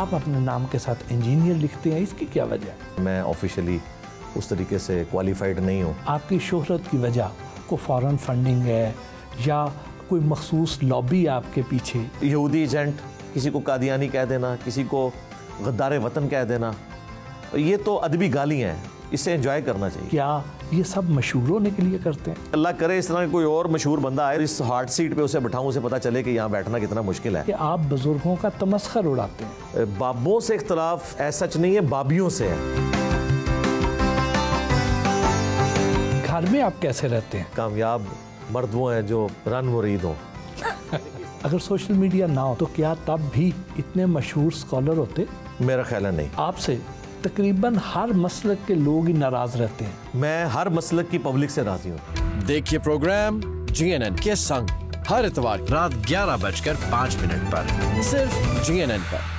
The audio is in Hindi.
आप अपने नाम के साथ इंजीनियर लिखते हैं, इसकी क्या वजह है? मैं ऑफिशियली उस तरीके से क्वालिफाइड नहीं हूँ। आपकी शोहरत की वजह को फॉरेन फंडिंग है या कोई मखसूस लॉबी आपके पीछे? यहूदी एजेंट, किसी को कादियानी कह देना, किसी को गद्दार वतन कह देना, ये तो अदबी गालियाँ हैं, इसे एंजॉय करना चाहिए। क्या ये सब मशहूर होने के लिए करते हैं? अल्लाह करे इस तरह कोई और मशहूर बंदा आए, इस हार्ड सीट पे उसे बैठाऊं, उसे पता चले कि यहाँ बैठना कितना मुश्किल है। कि आप बुजुर्गों का तमस्खर उड़ाते हैं। बाबों से इख्तलाफ ऐसा सच नहीं है, बाबियों से है। घर में आप कैसे रहते हैं? कामयाब मर्द वो हैं जो रन मुरीद हों। अगर सोशल मीडिया ना हो तो क्या तब भी इतने मशहूर स्कॉलर होते? मेरा ख्याल है नहीं। आपसे तकरीबन हर मसलक के लोग ही नाराज रहते हैं। मैं हर मसलक की पब्लिक से राजी हूँ। देखिए प्रोग्राम GNN के संग हर इतवार रात 11:05 पर सिर्फ GNN पर।